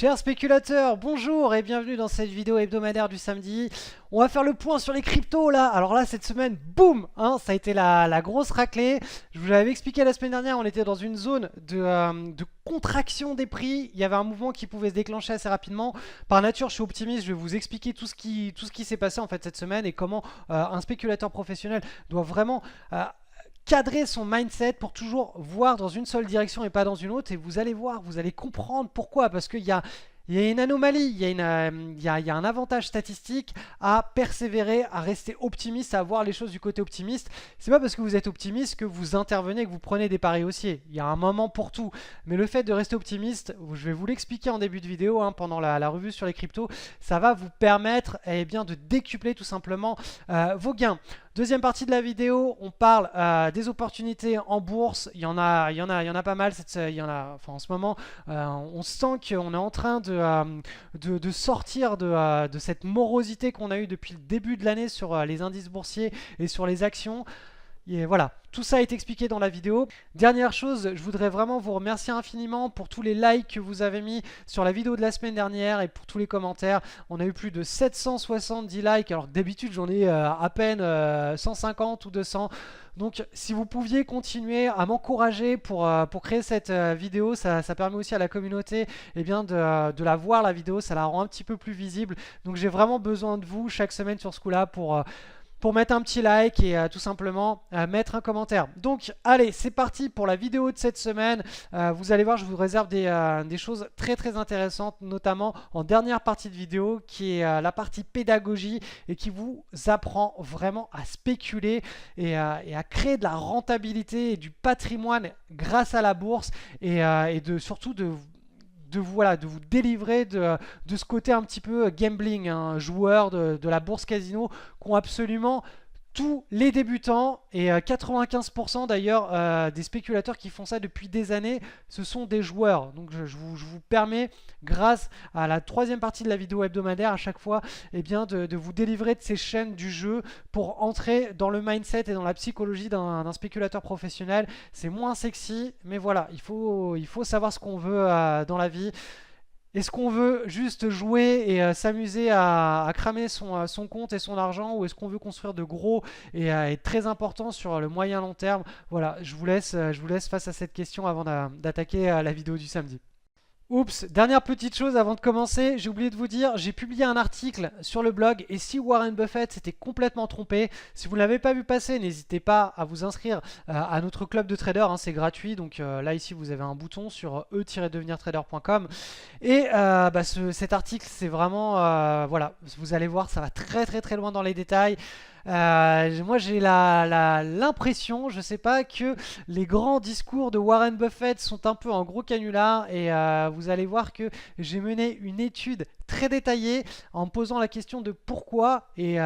Chers spéculateurs, bonjour et bienvenue dans cette vidéo hebdomadaire du samedi. On va faire le point sur les cryptos là. Alors là, cette semaine, boum, ça a été la grosse raclée. Je vous l'avais expliqué la semaine dernière, on était dans une zone de contraction des prix. Il y avait un mouvement qui pouvait se déclencher assez rapidement. Par nature, je suis optimiste, je vais vous expliquer tout ce qui s'est passé en fait cette semaine et comment un spéculateur professionnel doit vraiment cadrer son mindset pour toujours voir dans une seule direction et pas dans une autre. Et vous allez voir, vous allez comprendre pourquoi. Parce qu'il y a une anomalie, il y a un avantage statistique à persévérer, à rester optimiste, à voir les choses du côté optimiste. C'est pas parce que vous êtes optimiste que vous intervenez, que vous prenez des paris haussiers. Il y a un moment pour tout. Mais le fait de rester optimiste, je vais vous l'expliquer en début de vidéo, pendant la revue sur les cryptos, ça va vous permettre bien, de décupler tout simplement vos gains. Deuxième partie de la vidéo, on parle des opportunités en bourse. Il y en a pas mal. En ce moment, on sent qu'on est en train de sortir de cette morosité qu'on a eue depuis le début de l'année sur les indices boursiers et sur les actions. Et voilà, tout ça est expliqué dans la vidéo. Dernière chose, je voudrais vraiment vous remercier infiniment pour tous les likes que vous avez mis sur la vidéo de la semaine dernière et pour tous les commentaires. On a eu plus de 770 likes, alors que d'habitude j'en ai à peine 150 ou 200. Donc si vous pouviez continuer à m'encourager pour créer cette vidéo, ça permet aussi à la communauté de la voir la vidéo, ça la rend un petit peu plus visible. Donc j'ai vraiment besoin de vous chaque semaine sur ce coup-là pour mettre un petit like et tout simplement mettre un commentaire. Donc allez, c'est parti pour la vidéo de cette semaine. Vous allez voir, je vous réserve des choses très très intéressantes, notamment en dernière partie de vidéo qui est la partie pédagogie et qui vous apprend vraiment à spéculer et à créer de la rentabilité et du patrimoine grâce à la bourse et surtout de vous délivrer de ce côté un petit peu gambling, joueur de la bourse casino qu'ont absolument tous les débutants et 95% d'ailleurs des spéculateurs qui font ça depuis des années, ce sont des joueurs. Donc je vous permets, grâce à la troisième partie de la vidéo hebdomadaire à chaque fois, de vous délivrer de ces chaînes du jeu pour entrer dans le mindset et dans la psychologie d'un spéculateur professionnel. C'est moins sexy, mais voilà, il faut savoir ce qu'on veut dans la vie. Est-ce qu'on veut juste jouer et s'amuser à cramer son compte et son argent, ou est-ce qu'on veut construire de gros et être très important sur le moyen long terme? Voilà, je vous laisse face à cette question avant d'attaquer la vidéo du samedi. Oups, dernière petite chose avant de commencer, j'ai oublié de vous dire, j'ai publié un article sur le blog et si Warren Buffett s'était complètement trompé, si vous ne l'avez pas vu passer, n'hésitez pas à vous inscrire à notre club de traders, c'est gratuit, donc là ici vous avez un bouton sur e-devenirtrader.com et cet article c'est vraiment, voilà, vous allez voir, ça va très très très loin dans les détails. Moi j'ai l'impression, je sais pas, que les grands discours de Warren Buffett sont un peu en gros canular et vous allez voir que j'ai mené une étude très détaillée en me posant la question de pourquoi et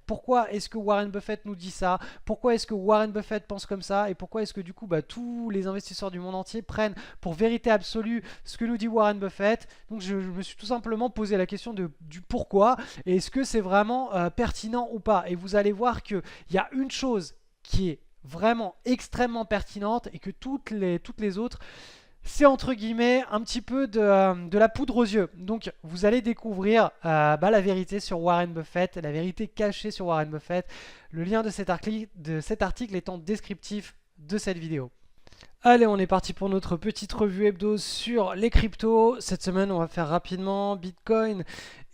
pourquoi est-ce que Warren Buffett nous dit ça, pourquoi est-ce que Warren Buffett pense comme ça et pourquoi est-ce que du coup tous les investisseurs du monde entier prennent pour vérité absolue ce que nous dit Warren Buffett. Donc je me suis tout simplement posé la question du pourquoi et est-ce que c'est vraiment pertinent ou pas. Et vous allez voir qu'il y a une chose qui est vraiment extrêmement pertinente et que toutes les autres, c'est entre guillemets un petit peu de la poudre aux yeux. Donc vous allez découvrir la vérité sur Warren Buffett, la vérité cachée sur Warren Buffett. Le lien de cet article étant descriptif de cette vidéo. Allez, on est parti pour notre petite revue hebdo sur les cryptos. Cette semaine, on va faire rapidement Bitcoin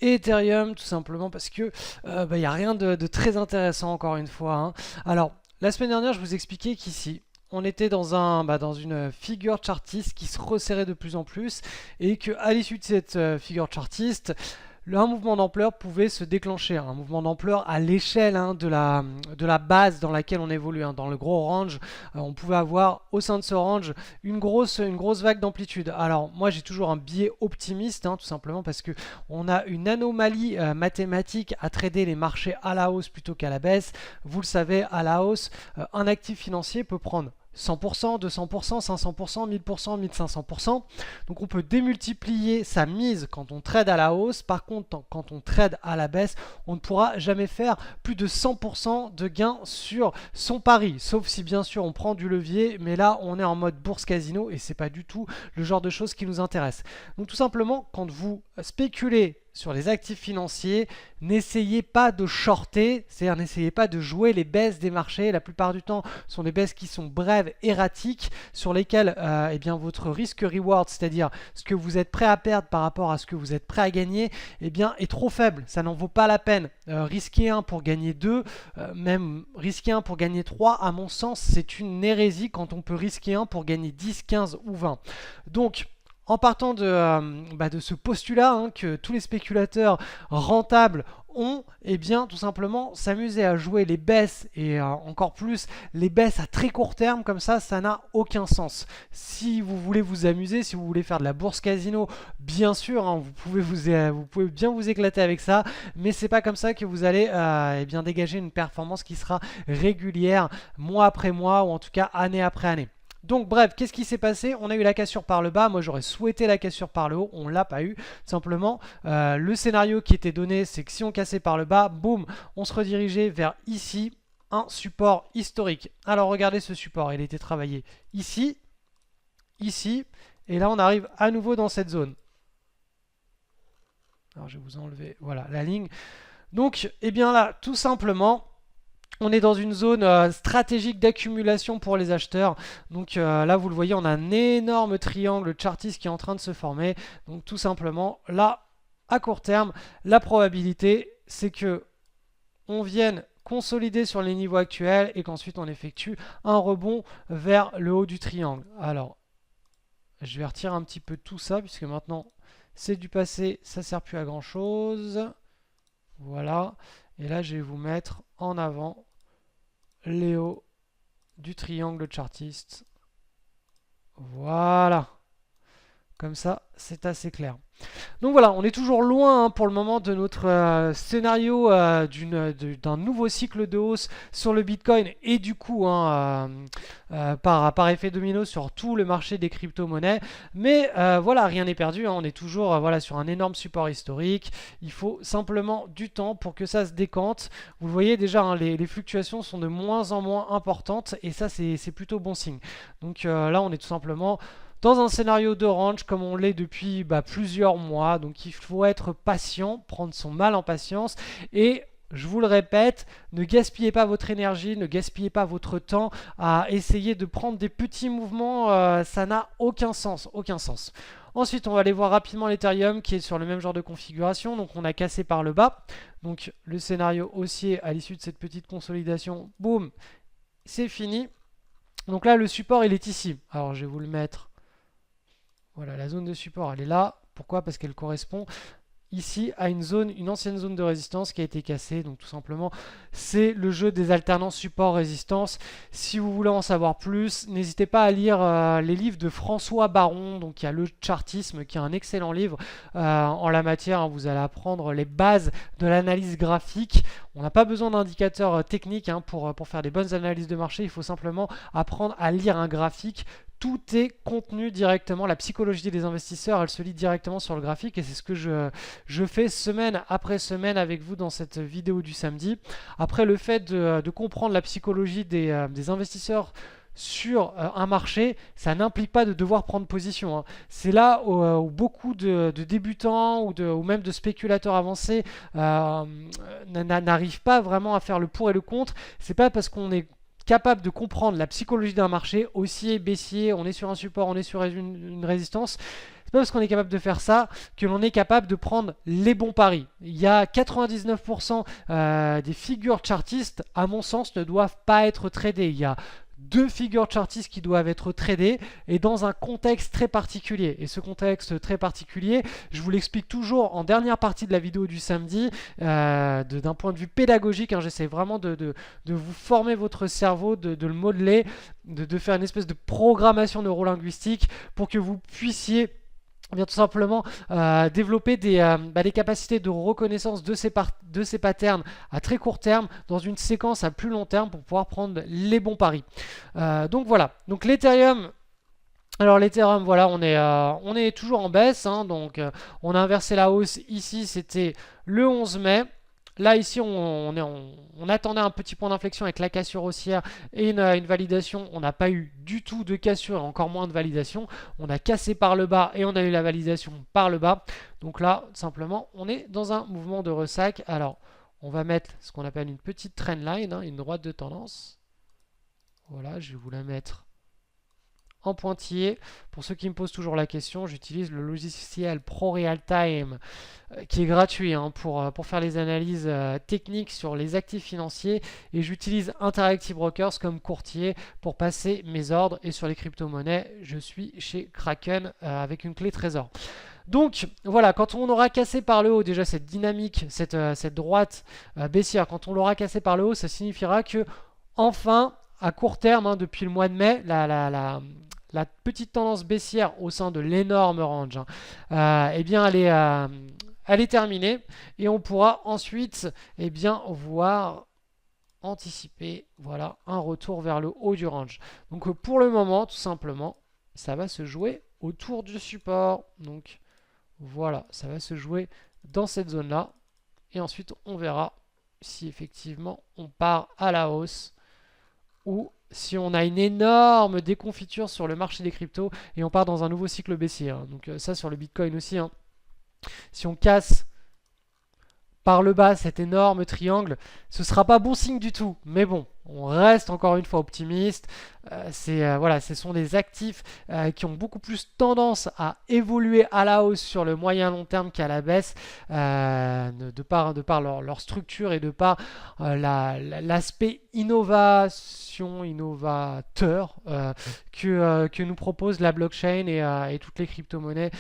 et Ethereum, tout simplement parce que y a rien de très intéressant encore une fois. Alors, la semaine dernière, je vous expliquais qu'ici, on était dans une figure chartiste qui se resserrait de plus en plus et qu'à l'issue de cette figure chartiste, un mouvement d'ampleur pouvait se déclencher, un mouvement d'ampleur à l'échelle de la base dans laquelle on évolue, dans le gros range. On pouvait avoir au sein de ce range une grosse vague d'amplitude. Alors moi j'ai toujours un biais optimiste, tout simplement parce que on a une anomalie mathématique à trader les marchés à la hausse plutôt qu'à la baisse. Vous le savez, à la hausse, un actif financier peut prendre 100%, 200%, 500%, 1000%, 1500%. Donc on peut démultiplier sa mise quand on trade à la hausse. Par contre, quand on trade à la baisse, on ne pourra jamais faire plus de 100% de gain sur son pari. Sauf si bien sûr on prend du levier, mais là on est en mode bourse casino et c'est pas du tout le genre de choses qui nous intéresse. Donc tout simplement, quand vous spéculez sur les actifs financiers, n'essayez pas de shorter, c'est-à-dire n'essayez pas de jouer les baisses des marchés. La plupart du temps, ce sont des baisses qui sont brèves, erratiques, sur lesquelles eh bien, votre risque-reward, c'est-à-dire ce que vous êtes prêt à perdre par rapport à ce que vous êtes prêt à gagner, eh bien, est trop faible. Ça n'en vaut pas la peine. Risquer 1 pour gagner 2, même risquer 1 pour gagner 3, à mon sens, c'est une hérésie quand on peut risquer 1 pour gagner 10, 15 ou 20. Donc, en partant de ce postulat que tous les spéculateurs rentables ont, eh bien tout simplement s'amuser à jouer les baisses et encore plus les baisses à très court terme comme ça n'a aucun sens. Si vous voulez vous amuser, si vous voulez faire de la bourse casino, bien sûr, vous pouvez bien vous éclater avec ça, mais c'est pas comme ça que vous allez eh bien dégager une performance qui sera régulière mois après mois ou en tout cas année après année. Donc bref, qu'est-ce qui s'est passé? On a eu la cassure par le bas, moi j'aurais souhaité la cassure par le haut, on l'a pas eu. Simplement, le scénario qui était donné, c'est que si on cassait par le bas, boum, on se redirigeait vers ici, un support historique. Alors regardez ce support, il a été travaillé ici, ici, et là on arrive à nouveau dans cette zone. Alors je vais vous enlever, voilà, la ligne. Donc, eh bien là, tout simplement, on est dans une zone stratégique d'accumulation pour les acheteurs. Donc là, vous le voyez, on a un énorme triangle chartiste qui est en train de se former. Donc tout simplement, là, à court terme, la probabilité, c'est que on vienne consolider sur les niveaux actuels et qu'ensuite on effectue un rebond vers le haut du triangle. Alors, je vais retirer un petit peu tout ça puisque maintenant, c'est du passé, ça ne sert plus à grand chose. Voilà. Et là, je vais vous mettre en avant les hauts du triangle chartiste. Voilà. Comme ça, c'est assez clair. Donc voilà, on est toujours loin pour le moment de notre scénario d'un nouveau cycle de hausse sur le Bitcoin et du coup par effet domino sur tout le marché des crypto-monnaies. Mais voilà, rien n'est perdu, on est toujours voilà, sur un énorme support historique. Il faut simplement du temps pour que ça se décante. Vous le voyez déjà, les fluctuations sont de moins en moins importantes et ça c'est plutôt bon signe. Donc là, on est tout simplement dans un scénario de range comme on l'est depuis plusieurs mois. Donc il faut être patient, prendre son mal en patience et je vous le répète, ne gaspillez pas votre énergie, ne gaspillez pas votre temps à essayer de prendre des petits mouvements, ça n'a aucun sens, aucun sens. Ensuite, on va aller voir rapidement l'Ethereum qui est sur le même genre de configuration. Donc on a cassé par le bas. Donc le scénario haussier à l'issue de cette petite consolidation, boum, c'est fini. Donc là, le support, il est ici. Alors je vais vous le mettre. Voilà, la zone de support, elle est là. Pourquoi? Parce qu'elle correspond ici à une ancienne zone de résistance qui a été cassée. Donc tout simplement, c'est le jeu des alternances support-résistance. Si vous voulez en savoir plus, n'hésitez pas à lire les livres de François Baron. Donc il y a le chartisme qui est un excellent livre en la matière. Vous allez apprendre les bases de l'analyse graphique. On n'a pas besoin d'indicateurs techniques pour faire des bonnes analyses de marché. Il faut simplement apprendre à lire un graphique. Tout est contenu directement, la psychologie des investisseurs, elle se lit directement sur le graphique et c'est ce que je fais semaine après semaine avec vous dans cette vidéo du samedi. Après, le fait de comprendre la psychologie des investisseurs sur un marché, ça n'implique pas de devoir prendre position. C'est là où beaucoup de débutants ou même de spéculateurs avancés n'arrivent pas vraiment à faire le pour et le contre. C'est pas parce qu'on est capable de comprendre la psychologie d'un marché, haussier, baissier, on est sur un support, on est sur une résistance. C'est pas parce qu'on est capable de faire ça que l'on est capable de prendre les bons paris. Il y a 99% des figures chartistes, à mon sens, ne doivent pas être tradées. Il y a 2 figures chartistes qui doivent être tradées et dans un contexte très particulier. Et ce contexte très particulier, je vous l'explique toujours en dernière partie de la vidéo du samedi, d'un point de vue pédagogique. J'essaie vraiment de vous former votre cerveau, de le modeler, de faire une espèce de programmation neurolinguistique pour que vous puissiez eh bien, tout simplement développer des capacités de reconnaissance de ces patterns à très court terme dans une séquence à plus long terme pour pouvoir prendre les bons paris. Donc voilà, donc l'Ethereum. Alors l'Ethereum, voilà, on est toujours en baisse, hein, donc on a inversé la hausse ici, c'était le 11 mai. Là, ici, on attendait un petit point d'inflexion avec la cassure haussière et une validation. On n'a pas eu du tout de cassure et encore moins de validation. On a cassé par le bas et on a eu la validation par le bas. Donc là, simplement, on est dans un mouvement de ressac. Alors, on va mettre ce qu'on appelle une petite trendline, hein, une droite de tendance. Voilà, je vais vous la mettre en pointillé. Pour ceux qui me posent toujours la question, j'utilise le logiciel ProRealTime qui est gratuit hein, pour faire les analyses techniques sur les actifs financiers et j'utilise Interactive Brokers comme courtier pour passer mes ordres et sur les crypto-monnaies, je suis chez Kraken avec une clé Trésor. Donc voilà, quand on aura cassé par le haut déjà cette dynamique, cette droite baissière, quand on l'aura cassé par le haut, ça signifiera que enfin, à court terme, hein, depuis le mois de mai, la petite tendance baissière au sein de l'énorme range, hein, eh bien, elle est terminée et on pourra ensuite eh bien, voir anticiper voilà, un retour vers le haut du range. Donc pour le moment, tout simplement, ça va se jouer autour du support. Donc voilà, ça va se jouer dans cette zone-là. Et ensuite, on verra si effectivement on part à la hausse ou si on a une énorme déconfiture sur le marché des cryptos et on part dans un nouveau cycle baissier. Hein. Donc ça sur le Bitcoin aussi. Hein. Si on casse par le bas cet énorme triangle, ce ne sera pas bon signe du tout. Mais bon, on reste encore une fois optimiste. Voilà, ce sont des actifs qui ont beaucoup plus tendance à évoluer à la hausse sur le moyen long terme qu'à la baisse, de par leur structure et de par l'aspect innovateur que nous propose la blockchain et toutes les crypto-monnaies.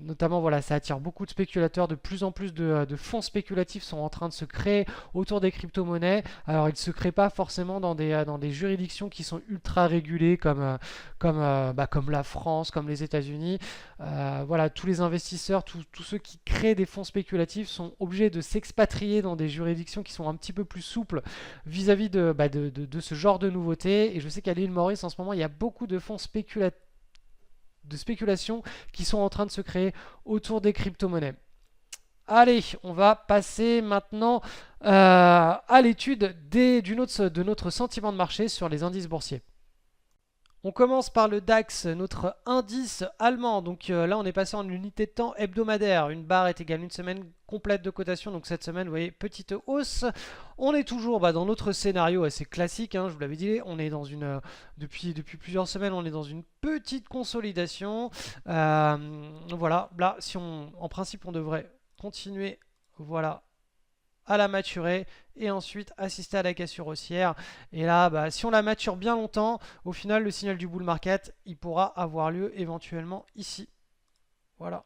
Notamment, voilà, ça attire beaucoup de spéculateurs. De plus en plus de fonds spéculatifs sont en train de se créer autour des crypto-monnaies. Alors, ils ne se créent pas forcément dans des juridictions qui sont ultra régulées comme la France, comme les États-Unis. Voilà, tous les investisseurs, tous ceux qui créent des fonds spéculatifs sont obligés de s'expatrier dans des juridictions qui sont un petit peu plus souples vis-à-vis de ce genre de nouveautés. Et je sais qu'à l'île Maurice, en ce moment, il y a beaucoup de fonds de spéculation qui sont en train de se créer autour des crypto-monnaies. Allez, on va passer maintenant à l'étude de notre sentiment de marché sur les indices boursiers. On commence par le DAX, notre indice allemand. Donc là, on est passé en unité de temps hebdomadaire. Une barre est égale à une semaine complète de cotation. Donc cette semaine, vous voyez, petite hausse. On est toujours dans notre scénario assez classique. Hein, je vous l'avais dit, on est dans depuis plusieurs semaines, on est dans une petite consolidation. Voilà, là, en principe, on devrait continuer, voilà, à la maturer et ensuite assister à la cassure haussière. Et là, si on la mature bien longtemps, au final, le signal du bull market, il pourra avoir lieu éventuellement ici. Voilà.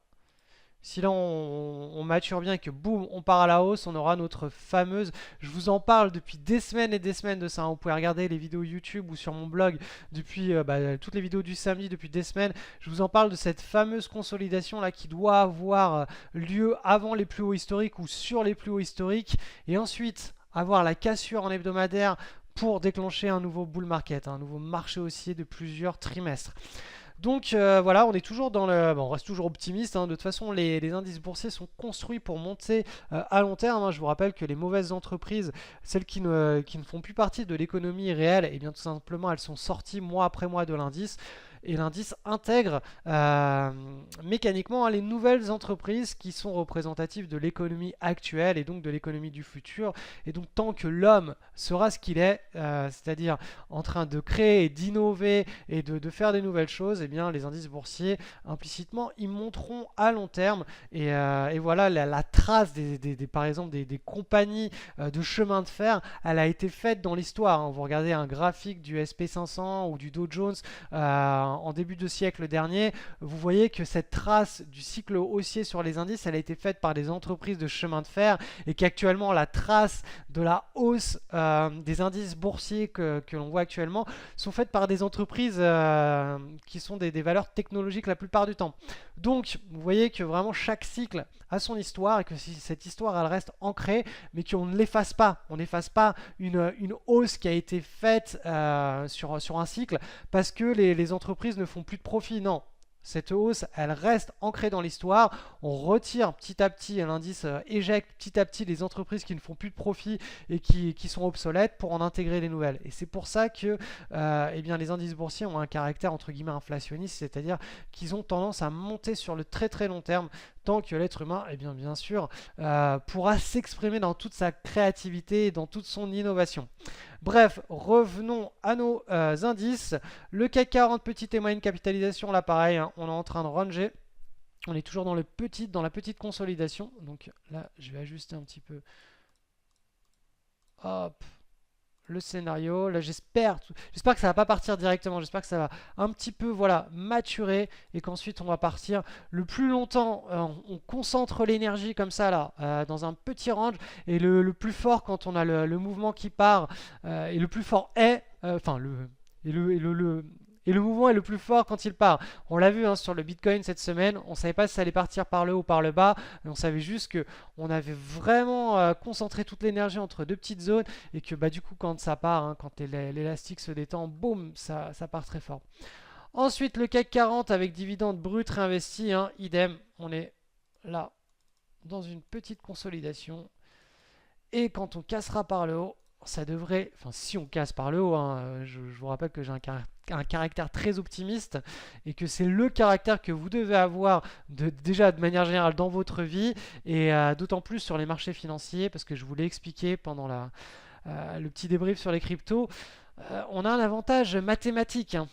Si là on mature bien et que boum, on part à la hausse, on aura notre fameuse, je vous en parle depuis des semaines et des semaines de ça, hein. Vous pouvez regarder les vidéos YouTube ou sur mon blog depuis toutes les vidéos du samedi depuis des semaines. Je vous en parle de cette fameuse consolidation là qui doit avoir lieu avant les plus hauts historiques ou sur les plus hauts historiques et ensuite avoir la cassure en hebdomadaire pour déclencher un nouveau bull market, un nouveau marché haussier de plusieurs trimestres. Donc voilà, on est toujours on reste toujours optimiste. Hein. De toute façon, les indices boursiers sont construits pour monter à long terme. Hein. Je vous rappelle que les mauvaises entreprises, celles qui ne font plus partie de l'économie réelle, et bien tout simplement, elles sont sorties mois après mois de l'indice. Et l'indice intègre mécaniquement les nouvelles entreprises qui sont représentatives de l'économie actuelle et donc de l'économie du futur. Et donc tant que l'homme sera ce qu'il est, c'est-à-dire en train de créer et d'innover et de faire des nouvelles choses, eh bien les indices boursiers implicitement ils monteront à long terme. Et voilà la trace par exemple des compagnies de chemin de fer, elle a été faite dans l'histoire. Hein. Vous regardez un graphique du SP500 ou du Dow Jones en début de siècle dernier, vous voyez que cette trace du cycle haussier sur les indices, elle a été faite par des entreprises de chemin de fer et qu'actuellement la trace de la hausse des indices boursiers que l'on voit actuellement sont faites par des entreprises qui sont des valeurs technologiques la plupart du temps. Donc vous voyez que vraiment chaque cycle a son histoire et que si cette histoire elle reste ancrée mais qu'on ne l'efface pas, on n'efface pas une hausse qui a été faite sur un cycle parce que les entreprises ne font plus de profit. Non, cette hausse, elle reste ancrée dans l'histoire. On retire petit à petit, l'indice éjecte petit à petit les entreprises qui ne font plus de profit et qui sont obsolètes pour en intégrer les nouvelles. Et c'est pour ça que eh bien, les indices boursiers ont un caractère entre guillemets inflationniste, c'est-à-dire qu'ils ont tendance à monter sur le très très long terme tant que l'être humain, eh bien sûr, pourra s'exprimer dans toute sa créativité et dans toute son innovation. Bref, revenons à nos indices. Le CAC 40, petite et moyenne capitalisation, là pareil, hein, on est en train de ranger. On est toujours dans la petite consolidation. Donc là, je vais ajuster un petit peu. Hop. Le scénario, là j'espère que ça va pas partir directement, j'espère que ça va un petit peu voilà maturer et qu'ensuite on va partir le plus longtemps, on concentre l'énergie comme ça là dans un petit range et le plus fort quand on a le mouvement qui part et le plus fort est et le mouvement est le plus fort quand il part. On l'a vu hein, sur le Bitcoin cette semaine, on ne savait pas si ça allait partir par le haut ou par le bas, mais on savait juste qu'on avait vraiment concentré toute l'énergie entre deux petites zones et que bah, du coup quand ça part, hein, quand l'élastique se détend, boum, ça part très fort. Ensuite le CAC 40 avec dividende brut réinvesti, hein, idem, on est là dans une petite consolidation et quand on cassera par le haut, ça devrait, enfin si on casse par le haut, hein, je vous rappelle que j'ai un caractère très optimiste et que c'est le caractère que vous devez avoir déjà de manière générale dans votre vie et d'autant plus sur les marchés financiers parce que je vous l'ai expliqué pendant le petit débrief sur les cryptos, on a un avantage mathématique. Hein.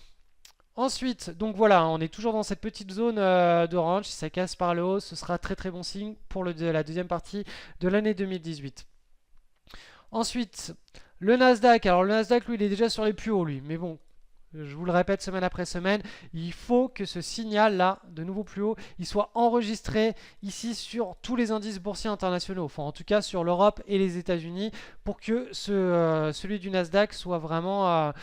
Ensuite, donc voilà, on est toujours dans cette petite zone d'orange. Si ça casse par le haut, ce sera très très bon signe pour la deuxième partie de l'année 2018. Ensuite, le Nasdaq. Alors le Nasdaq, lui, il est déjà sur les plus hauts, lui. Mais bon, je vous le répète semaine après semaine, il faut que ce signal-là, de nouveau plus haut, il soit enregistré ici sur tous les indices boursiers internationaux. Enfin, en tout cas sur l'Europe et les États-Unis, pour que celui du Nasdaq soit vraiment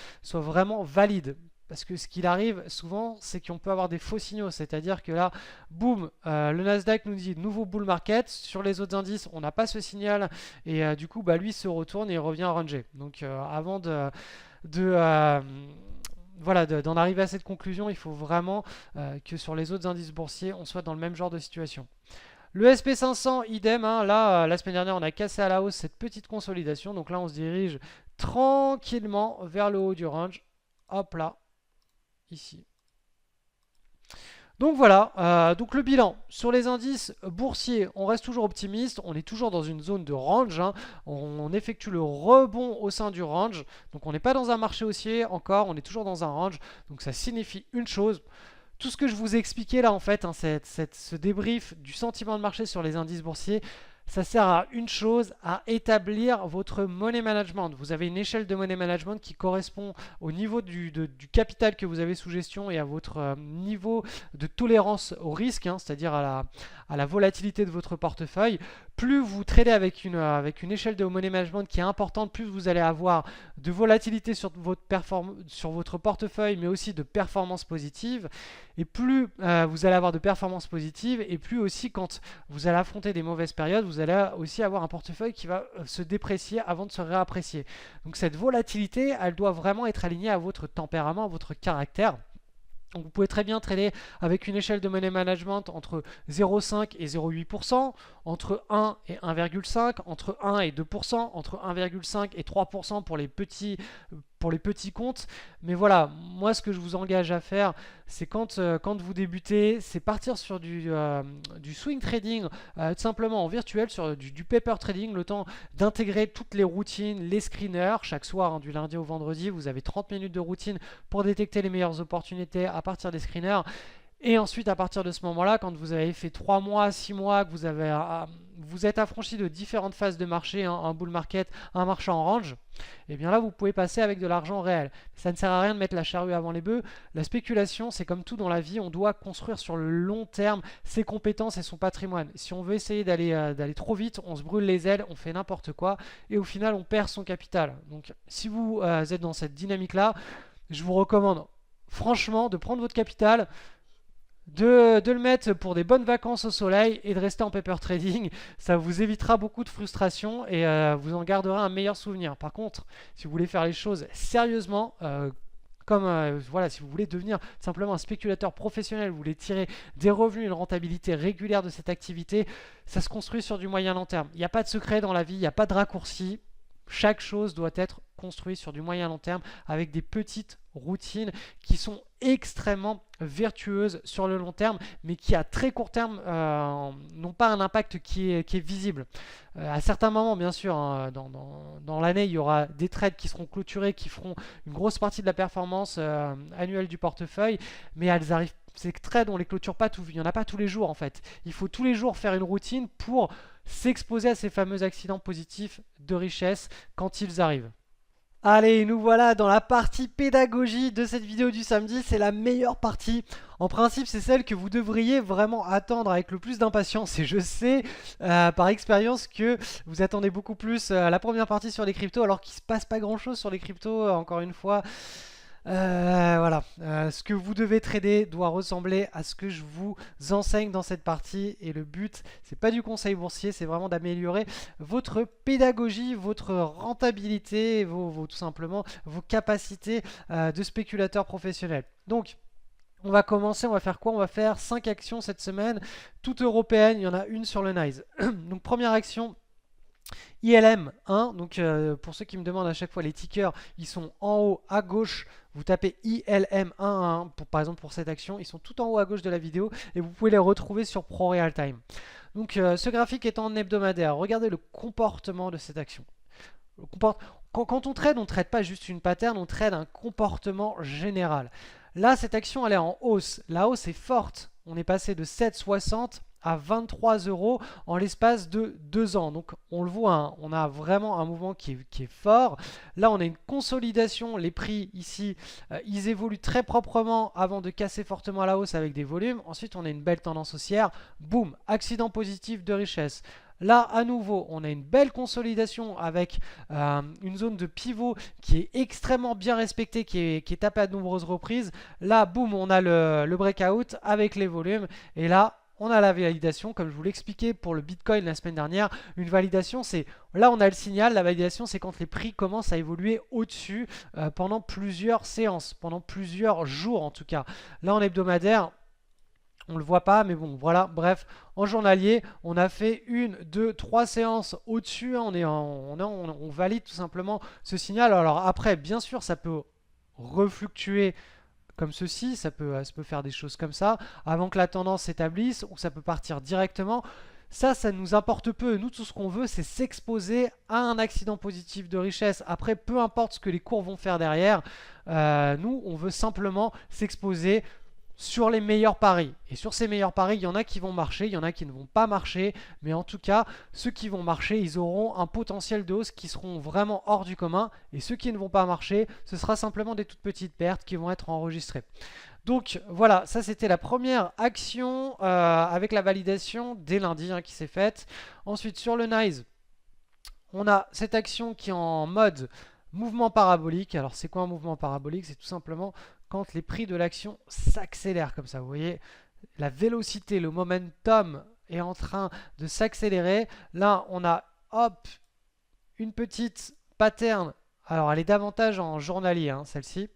valide. Parce que ce qu'il arrive souvent, c'est qu'on peut avoir des faux signaux. C'est-à-dire que là, boum, le Nasdaq nous dit nouveau bull market. Sur les autres indices, on n'a pas ce signal. Et du coup, bah, lui se retourne et il revient ranger. Donc avant d'en arriver à cette conclusion, il faut vraiment que sur les autres indices boursiers, on soit dans le même genre de situation. Le SP500, idem, hein, là, la semaine dernière, on a cassé à la hausse cette petite consolidation. Donc là, on se dirige tranquillement vers le haut du range. Hop là. Ici. Donc voilà, donc le bilan sur les indices boursiers, on reste toujours optimiste, on est toujours dans une zone de range, hein. On effectue le rebond au sein du range, donc on n'est pas dans un marché haussier encore, on est toujours dans un range, donc ça signifie une chose. Tout ce que je vous ai expliqué là en fait, hein, ce débrief du sentiment de marché sur les indices boursiers, ça sert à une chose, à établir votre money management. Vous avez une échelle de money management qui correspond au niveau du capital que vous avez sous gestion et à votre niveau de tolérance au risque, hein, c'est-à-dire à la volatilité de votre portefeuille. Plus vous tradez avec une échelle de money management qui est importante, plus vous allez avoir de volatilité sur votre portefeuille, mais aussi de performances positives. Et plus vous allez avoir de performances positives, et plus aussi quand vous allez affronter des mauvaises périodes, vous allez aussi avoir un portefeuille qui va se déprécier avant de se réapprécier. Donc cette volatilité, elle doit vraiment être alignée à votre tempérament, à votre caractère. Donc vous pouvez très bien trader avec une échelle de money management entre 0,5 et 0,8%, entre 1 et 1,5, entre 1 et 2%, entre 1,5 et 3% pour les petits comptes. Mais voilà, moi ce que je vous engage à faire, c'est quand vous débutez, c'est partir sur du swing trading, tout simplement en virtuel, sur du paper trading, le temps d'intégrer toutes les routines, les screeners. Chaque soir, hein, du lundi au vendredi, vous avez 30 minutes de routine pour détecter les meilleures opportunités à partir des screeners. Et ensuite, à partir de ce moment-là, quand vous avez fait 3 mois, 6 mois, que vous avez vous êtes affranchi de différentes phases de marché, hein, un bull market, un marché en range, et bien là vous pouvez passer avec de l'argent réel. Ça ne sert à rien de mettre la charrue avant les bœufs. La spéculation, c'est comme tout dans la vie, on doit construire sur le long terme ses compétences et son patrimoine. Si on veut essayer d'aller trop vite, on se brûle les ailes, on fait n'importe quoi et au final on perd son capital. Donc si vous êtes dans cette dynamique là, je vous recommande franchement de prendre votre capital, de le mettre pour des bonnes vacances au soleil et de rester en paper trading. Ça vous évitera beaucoup de frustration et vous en garderez un meilleur souvenir. Par contre, si vous voulez faire les choses sérieusement, voilà, si vous voulez devenir simplement un spéculateur professionnel, vous voulez tirer des revenus, une rentabilité régulière de cette activité, ça se construit sur du moyen long terme. Il n'y a pas de secret dans la vie, il n'y a pas de raccourci. Chaque chose doit être construite sur du moyen long terme avec des petites routines qui sont extrêmement vertueuses sur le long terme, mais qui à très court terme n'ont pas un impact qui est visible. À certains moments, bien sûr, hein, dans l'année, il y aura des trades qui seront clôturés, qui feront une grosse partie de la performance annuelle du portefeuille, mais elles arrivent. Ces trades, on les clôture pas il n'y en a pas tous les jours en fait. Il faut tous les jours faire une routine pour s'exposer à ces fameux accidents positifs de richesse quand ils arrivent. Allez, nous voilà dans la partie pédagogie de cette vidéo du samedi. C'est la meilleure partie. En principe, c'est celle que vous devriez vraiment attendre avec le plus d'impatience. Et je sais par expérience que vous attendez beaucoup plus la première partie sur les cryptos, alors qu'il ne se passe pas grand chose sur les cryptos, encore une fois. Voilà, ce que vous devez trader doit ressembler à ce que je vous enseigne dans cette partie et le but, c'est pas du conseil boursier, c'est vraiment d'améliorer votre pédagogie, votre rentabilité, tout simplement vos capacités de spéculateur professionnel. Donc, on va commencer, on va faire quoi? On va faire 5 actions cette semaine, toutes européennes, il y en a une sur le NYSE. Donc, première action. ILM 1, donc pour ceux qui me demandent à chaque fois les tickers, ils sont en haut à gauche. Vous tapez ILM 1 par exemple pour cette action, ils sont tout en haut à gauche de la vidéo et vous pouvez les retrouver sur Pro Real Time. Donc ce graphique est en hebdomadaire. Regardez le comportement de cette action. Quand on trade pas juste une pattern, on trade un comportement général. Là, cette action elle est en hausse. La hausse est forte. On est passé de 7,60 à 23 € en l'espace de 2 ans. Donc on le voit, hein, on a vraiment un mouvement qui est fort. Là on a une consolidation, les prix ici, ils évoluent très proprement avant de casser fortement à la hausse avec des volumes. Ensuite on a une belle tendance haussière, boum, accident positif de richesse. Là, à nouveau, on a une belle consolidation avec une zone de pivot qui est extrêmement bien respectée, qui est tapée à de nombreuses reprises. Là, boum, on a le breakout avec les volumes. Et là, on a la validation, comme je vous l'expliquais pour le Bitcoin la semaine dernière. Une validation, c'est là on a le signal. La validation, c'est quand les prix commencent à évoluer au-dessus pendant plusieurs séances, pendant plusieurs jours en tout cas. Là en hebdomadaire, on ne le voit pas, mais bon, voilà. Bref, en journalier, on a fait 1, 2, 3 séances au-dessus. Hein, on valide tout simplement ce signal. Alors après, bien sûr, ça peut refluctuer comme ceci, ça peut faire des choses comme ça, avant que la tendance s'établisse, ou ça peut partir directement. Ça nous importe peu. Nous, tout ce qu'on veut, c'est s'exposer à un accident positif de richesse. Après, peu importe ce que les cours vont faire derrière, nous, on veut simplement s'exposer sur les meilleurs paris. Et sur ces meilleurs paris, il y en a qui vont marcher, il y en a qui ne vont pas marcher. Mais en tout cas, ceux qui vont marcher, ils auront un potentiel de hausse qui seront vraiment hors du commun. Et ceux qui ne vont pas marcher, ce sera simplement des toutes petites pertes qui vont être enregistrées. Donc voilà, ça c'était la première action avec la validation dès lundi qui s'est faite. Ensuite sur le NYSE, on a cette action qui est en mode mouvement parabolique. Alors c'est quoi un mouvement parabolique? C'est tout simplement quand les prix de l'action s'accélèrent comme ça. Vous voyez, la vélocité, le momentum est en train de s'accélérer. Là, on a, hop, une petite pattern. Alors, elle est davantage en journalier, hein, celle-ci.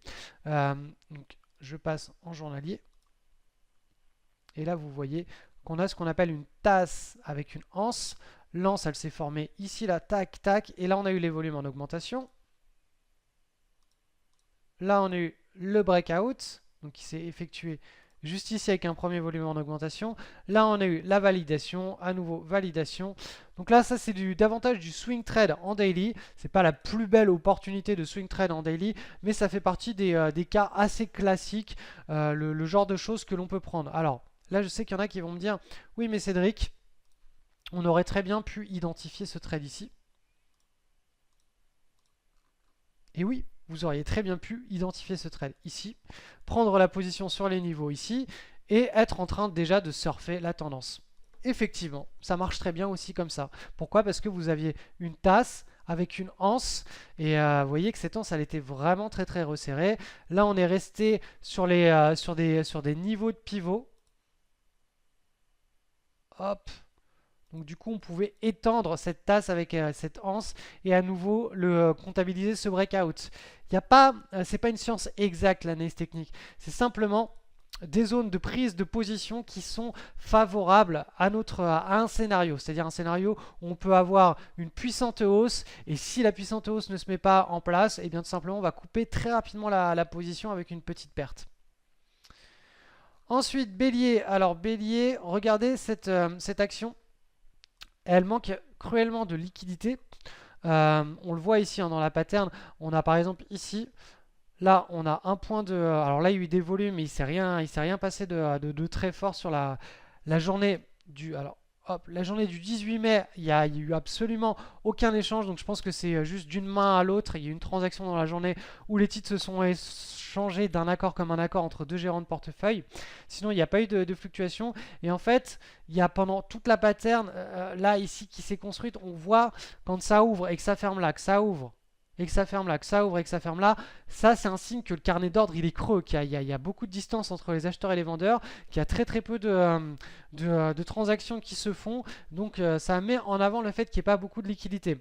Donc, je passe en journalier. Et là, vous voyez qu'on a ce qu'on appelle une tasse avec une anse. L'anse, elle s'est formée ici, là, tac, tac. Et là, on a eu les volumes en augmentation. Là, on a eu le breakout, donc qui s'est effectué juste ici avec un premier volume en augmentation. Là, on a eu la validation, à nouveau validation. Donc là, ça c'est davantage du swing trade en daily. C'est pas la plus belle opportunité de swing trade en daily, mais ça fait partie des cas assez classiques, le genre de choses que l'on peut prendre. Alors là, je sais qu'il y en a qui vont me dire, oui mais Cédric, on aurait très bien pu identifier ce trade ici. Et oui, vous auriez très bien pu identifier ce trade ici, prendre la position sur les niveaux ici, et être en train déjà de surfer la tendance. Effectivement, ça marche très bien aussi comme ça. Pourquoi? Parce que vous aviez une tasse avec une anse, et vous voyez que cette anse, elle était vraiment très très resserrée. Là, on est resté sur des niveaux de pivot. Hop. Donc du coup, on pouvait étendre cette tasse avec cette anse et à nouveau le comptabiliser ce breakout. Il y a pas, c'est pas une science exacte l'analyse technique. C'est simplement des zones de prise de position qui sont favorables à un scénario. C'est-à-dire un scénario où on peut avoir une puissante hausse et si la puissante hausse ne se met pas en place, et bien tout simplement on va couper très rapidement la position avec une petite perte. Ensuite, Bélier. Alors Bélier, regardez cette action. Elle manque cruellement de liquidité. On le voit ici hein, dans la pattern. On a par exemple ici, là on a un point de... Alors là il y a eu des volumes, mais il s'est rien passé de très fort sur la journée du... Alors hop, la journée du 18 mai, il y a eu absolument aucun échange. Donc je pense que c'est juste d'une main à l'autre. Il y a eu une transaction dans la journée où les titres se sont échangés d'un accord comme un accord entre deux gérants de portefeuille. Sinon il n'y a pas eu de fluctuation. Et en fait, il y a pendant toute la pattern, là ici qui s'est construite, on voit quand ça ouvre et que ça ferme là, que ça ouvre et que ça ferme là, que ça ouvre et que ça ferme là, ça c'est un signe que le carnet d'ordre il est creux, qu'il y a beaucoup de distance entre les acheteurs et les vendeurs, qu'il y a très très peu de transactions qui se font, donc ça met en avant le fait qu'il n'y ait pas beaucoup de liquidité.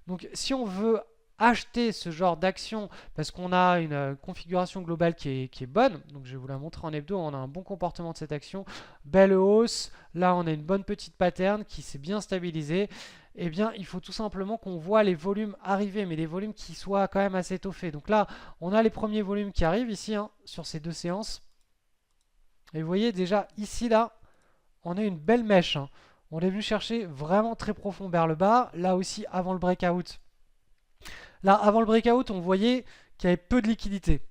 Donc si on veut acheter ce genre d'action parce qu'on a une configuration globale qui est bonne, donc je vais vous la montrer en hebdo, on a un bon comportement de cette action, belle hausse, là on a une bonne petite pattern qui s'est bien stabilisée, eh bien il faut tout simplement qu'on voit les volumes arriver, mais des volumes qui soient quand même assez étoffés. Donc là on a les premiers volumes qui arrivent ici hein, sur ces deux séances, et vous voyez déjà ici là on a une belle mèche hein. On est venu chercher vraiment très profond vers le bas, là aussi avant le breakout. Là, avant le breakout, on voyait qu'il y avait peu de liquidité.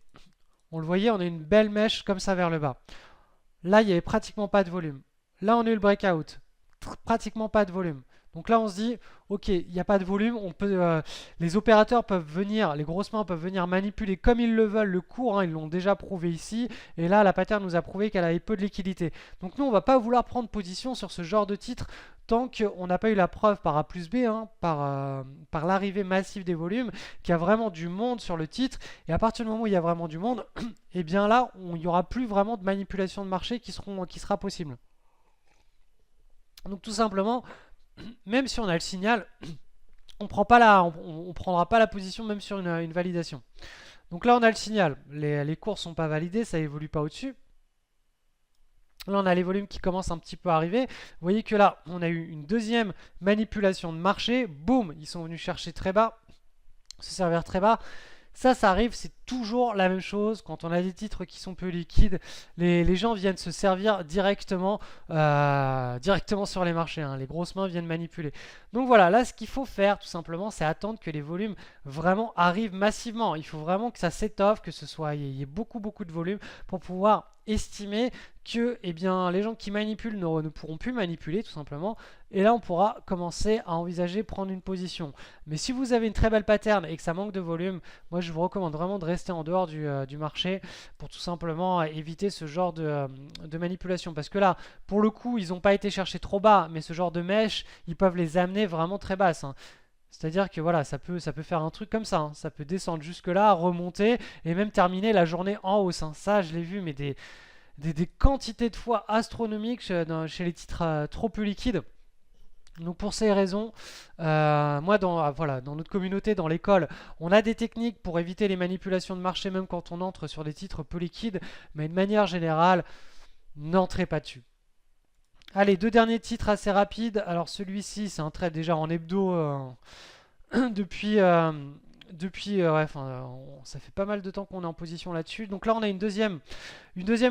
On le voyait, on a une belle mèche comme ça vers le bas. Là, il n'y avait pratiquement pas de volume. Là, on a eu le breakout. Pratiquement pas de volume. Donc là, on se dit, ok, il n'y a pas de volume. Les opérateurs peuvent venir, les grosses mains peuvent venir manipuler comme ils le veulent le cours. Hein, ils l'ont déjà prouvé ici. Et là, la pattern nous a prouvé qu'elle avait peu de liquidité. Donc nous, on ne va pas vouloir prendre position sur ce genre de titre tant qu'on n'a pas eu la preuve par A plus B, hein, par l'arrivée massive des volumes, qu'il y a vraiment du monde sur le titre. Et à partir du moment où il y a vraiment du monde, et bien là, il n'y aura plus vraiment de manipulation de marché qui sera possible. Donc tout simplement, même si on a le signal, on prendra pas la position même sur une validation. Donc là on a le signal, les cours sont pas validés, ça évolue pas au-dessus. Là on a les volumes qui commencent un petit peu à arriver. Vous voyez que là on a eu une deuxième manipulation de marché, boum, ils sont venus chercher très bas, se servir très bas. Ça arrive, c'est toujours la même chose. Quand on a des titres qui sont peu liquides, les gens viennent se servir directement sur les marchés. Hein. Les grosses mains viennent manipuler. Donc voilà, là ce qu'il faut faire tout simplement, c'est attendre que les volumes vraiment arrivent massivement. Il faut vraiment que ça s'étoffe, il y ait beaucoup de volume pour pouvoir estimer que eh bien, les gens qui manipulent ne pourront plus manipuler tout simplement. Et là on pourra commencer à envisager prendre une position. Mais si vous avez une très belle pattern et que ça manque de volume, moi je vous recommande vraiment de rester en dehors du marché pour tout simplement éviter ce genre de manipulation. Parce que là, pour le coup, ils n'ont pas été cherchés trop bas, mais ce genre de mèches, ils peuvent les amener vraiment très basses. Hein. C'est-à-dire que voilà, ça peut faire un truc comme ça. Hein. Ça peut descendre jusque là, remonter et même terminer la journée en hausse. Hein. Ça, je l'ai vu, mais des quantités de fois astronomiques chez les titres trop peu liquides. Donc pour ces raisons, moi dans notre communauté, dans l'école, on a des techniques pour éviter les manipulations de marché même quand on entre sur des titres peu liquides, mais de manière générale, n'entrez pas dessus. Allez, deux derniers titres assez rapides. Alors celui-ci, c'est un trade déjà en hebdo depuis, ça fait pas mal de temps qu'on est en position là-dessus. Donc là, on a une deuxième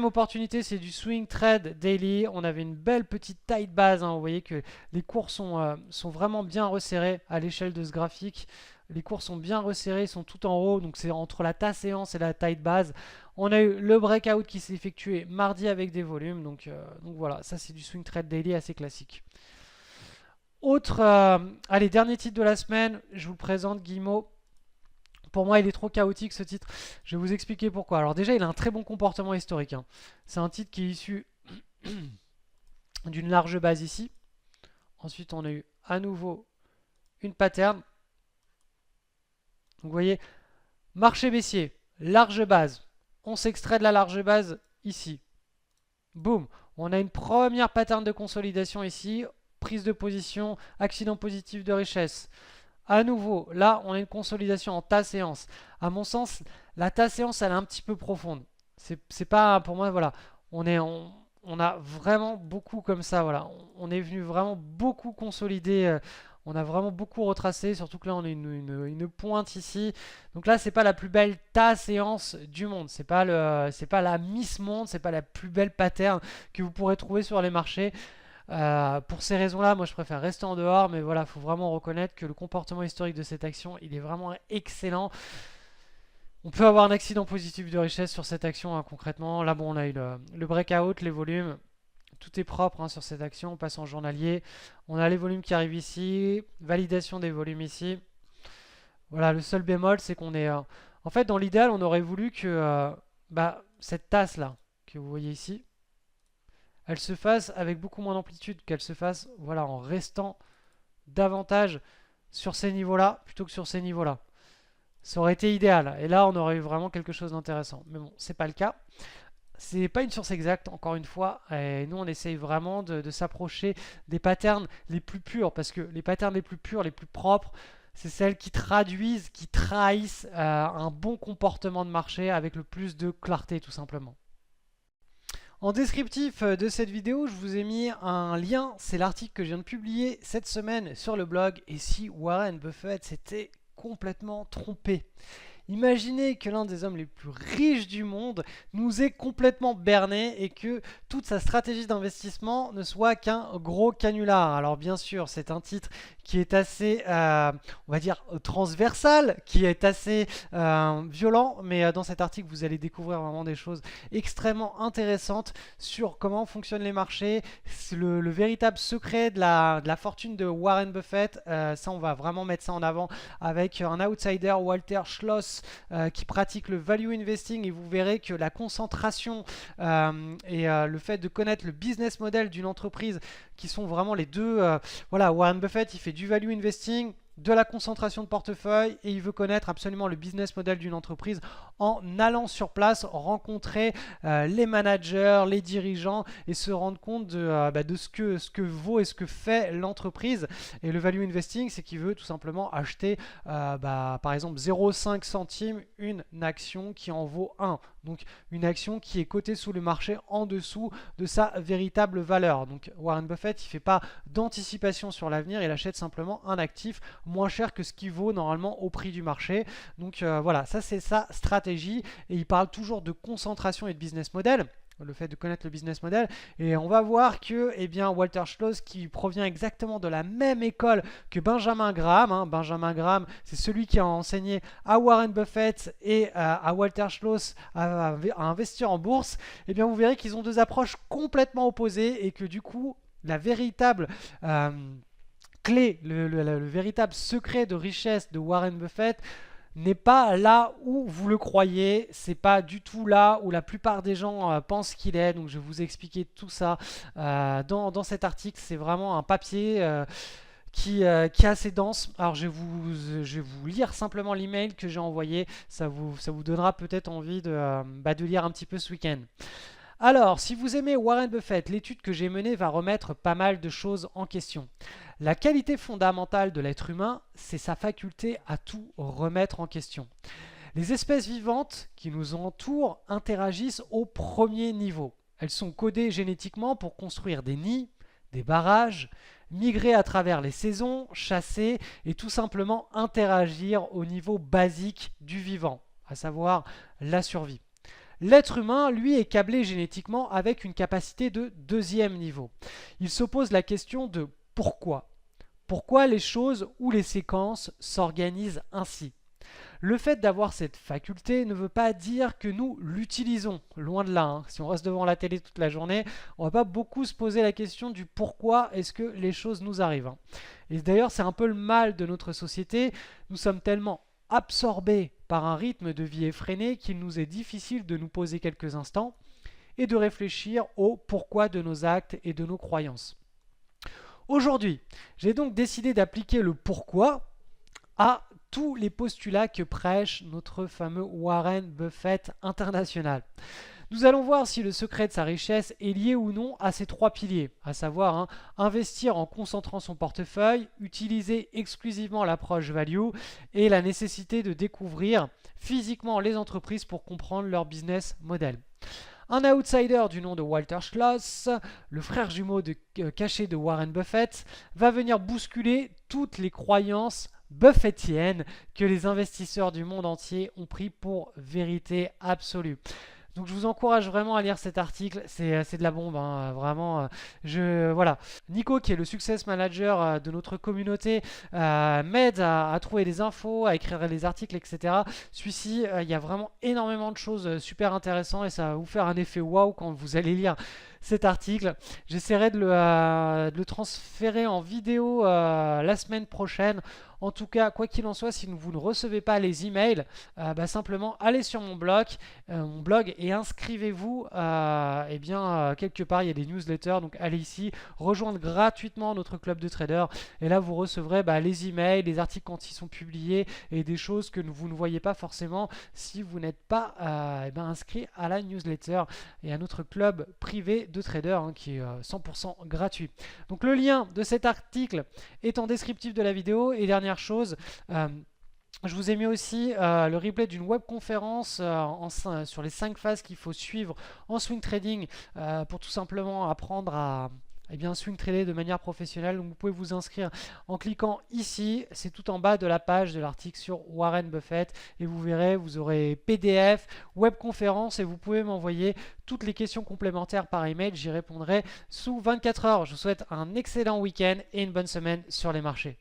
opportunité, c'est du swing trade daily. On avait une belle petite taille de base. Hein. Vous voyez que les cours sont vraiment bien resserrés à l'échelle de ce graphique. Les cours sont bien resserrés, ils sont tout en haut. Donc c'est entre la taille séance et la taille de base. On a eu le breakout qui s'est effectué mardi avec des volumes. Donc voilà, ça c'est du swing trade daily assez classique. Allez, dernier titre de la semaine, je vous le présente, Guillemot. Pour moi, il est trop chaotique ce titre. Je vais vous expliquer pourquoi. Alors déjà, il a un très bon comportement historique, hein. C'est un titre qui est issu d'une large base ici. Ensuite, on a eu à nouveau une pattern. Donc, vous voyez, marché baissier, large base. On s'extrait de la large base ici. Boum. On a une première pattern de consolidation ici. Prise de position, accident positif de richesse. À nouveau, là, on a une consolidation en tas séance. À mon sens, la tas séance, elle est un petit peu profonde. C'est pas, pour moi, voilà. On a vraiment beaucoup comme ça, voilà. On est venu vraiment beaucoup consolider. On a vraiment beaucoup retracé, surtout que là, on a une pointe ici. Donc là, c'est pas la plus belle tas séance du monde. C'est pas la Miss Monde, c'est pas la plus belle pattern que vous pourrez trouver sur les marchés. Pour ces raisons-là, moi je préfère rester en dehors, mais voilà, il faut vraiment reconnaître que le comportement historique de cette action, il est vraiment excellent. On peut avoir un accident positif de richesse sur cette action, hein, concrètement. Là, bon, on a eu le breakout, les volumes, tout est propre, hein, sur cette action. On passe en journalier. On a les volumes qui arrivent ici, validation des volumes ici. Voilà, le seul bémol, c'est qu'on est... en fait, dans l'idéal, on aurait voulu que cette tasse-là, que vous voyez ici, elle se fasse avec beaucoup moins d'amplitude, qu'elle se fasse, voilà, en restant davantage sur ces niveaux-là plutôt que sur ces niveaux-là. Ça aurait été idéal. Et là, on aurait eu vraiment quelque chose d'intéressant. Mais bon, c'est pas le cas. C'est pas une source exacte, encore une fois. Et nous, on essaye vraiment de s'approcher des patterns les plus purs. Parce que les patterns les plus purs, les plus propres, c'est celles qui traduisent, qui trahissent un bon comportement de marché avec le plus de clarté, tout simplement. En descriptif de cette vidéo, je vous ai mis un lien. C'est l'article que je viens de publier cette semaine sur le blog. Et si Warren Buffett s'était complètement trompé. Imaginez que l'un des hommes les plus riches du monde nous ait complètement berné et que toute sa stratégie d'investissement ne soit qu'un gros canular. Alors bien sûr, c'est un titre qui est assez, on va dire, transversal, qui est assez violent, mais dans cet article, vous allez découvrir vraiment des choses extrêmement intéressantes sur comment fonctionnent les marchés, le véritable secret de la fortune de Warren Buffett. Ça, on va vraiment mettre ça en avant avec un outsider, Walter Schloss, qui pratique le value investing, et vous verrez que la concentration et le fait de connaître le business model d'une entreprise, qui sont vraiment les deux. Voilà, Warren Buffett, il fait du value investing, de la concentration de portefeuille, et il veut connaître absolument le business model d'une entreprise en allant sur place, rencontrer les managers, les dirigeants, et se rendre compte de ce que vaut et ce que fait l'entreprise. Et le value investing, c'est qu'il veut tout simplement acheter par exemple 0,5 centimes une action qui en vaut 1. Donc une action qui est cotée sous le marché en dessous de sa véritable valeur. Donc Warren Buffett, il ne fait pas d'anticipation sur l'avenir, il achète simplement un actif moins cher que ce qui vaut normalement au prix du marché. Donc voilà, ça c'est sa stratégie, et il parle toujours de concentration et de business model, le fait de connaître le business model. Et on va voir que Walter Schloss, qui provient exactement de la même école que Benjamin Graham, hein. Benjamin Graham, c'est celui qui a enseigné à Warren Buffett et à Walter Schloss à investir en bourse. Vous verrez qu'ils ont deux approches complètement opposées, et que du coup, la véritable clé, le véritable secret de richesse de Warren Buffett n'est pas là où vous le croyez. C'est pas du tout là où la plupart des gens pensent qu'il est. Donc je vais vous expliquer tout ça dans cet article. C'est vraiment un papier qui est assez dense. Alors je vais vous lire simplement l'email que j'ai envoyé. Ça vous donnera peut-être envie de lire un petit peu ce week-end. Alors, si vous aimez Warren Buffett, l'étude que j'ai menée va remettre pas mal de choses en question. La qualité fondamentale de l'être humain, c'est sa faculté à tout remettre en question. Les espèces vivantes qui nous entourent interagissent au premier niveau. Elles sont codées génétiquement pour construire des nids, des barrages, migrer à travers les saisons, chasser et tout simplement interagir au niveau basique du vivant, à savoir la survie. L'être humain, lui, est câblé génétiquement avec une capacité de deuxième niveau. Il se pose la question de pourquoi. Pourquoi les choses ou les séquences s'organisent ainsi? Le fait d'avoir cette faculté ne veut pas dire que nous l'utilisons, loin de là. Si on reste devant la télé toute la journée, on va pas beaucoup se poser la question du pourquoi est-ce que les choses nous arrivent. Et d'ailleurs, c'est un peu le mal de notre société. Nous sommes tellement absorbés par un rythme de vie effréné qu'il nous est difficile de nous poser quelques instants et de réfléchir au pourquoi de nos actes et de nos croyances. Aujourd'hui, j'ai donc décidé d'appliquer le pourquoi à tous les postulats que prêche notre fameux Warren Buffett international. Nous allons voir si le secret de sa richesse est lié ou non à ces trois piliers, à savoir investir en concentrant son portefeuille, utiliser exclusivement l'approche value et la nécessité de découvrir physiquement les entreprises pour comprendre leur business model. Un outsider du nom de Walter Schloss, le frère jumeau caché de Warren Buffett, va venir bousculer toutes les croyances buffettiennes que les investisseurs du monde entier ont pris pour vérité absolue. Donc je vous encourage vraiment à lire cet article, c'est de la bombe, vraiment. Voilà. Nico, qui est le success manager de notre communauté, m'aide à trouver des infos, à écrire les articles, etc. Celui-ci, il y a vraiment énormément de choses super intéressantes et ça va vous faire un effet waouh quand vous allez lire cet article. J'essaierai de le transférer en vidéo la semaine prochaine. En tout cas, quoi qu'il en soit, si vous ne recevez pas les emails, simplement allez sur mon blog et inscrivez-vous quelque part. Il y a des newsletters, donc allez ici, rejoindre gratuitement notre club de traders et là vous recevrez les emails, les articles quand ils sont publiés et des choses que vous ne voyez pas forcément si vous n'êtes pas inscrit à la newsletter et à notre club privé de traders qui est 100% gratuit. Donc le lien de cet article est en descriptif de la vidéo. Et dernière chose, je vous ai mis aussi le replay d'une webconférence sur les 5 phases qu'il faut suivre en swing trading pour tout simplement apprendre à swing trader de manière professionnelle. Donc vous pouvez vous inscrire en cliquant ici, c'est tout en bas de la page de l'article sur Warren Buffett et vous verrez, vous aurez PDF, webconférence et vous pouvez m'envoyer toutes les questions complémentaires par email, j'y répondrai sous 24 heures. Je vous souhaite un excellent week-end et une bonne semaine sur les marchés.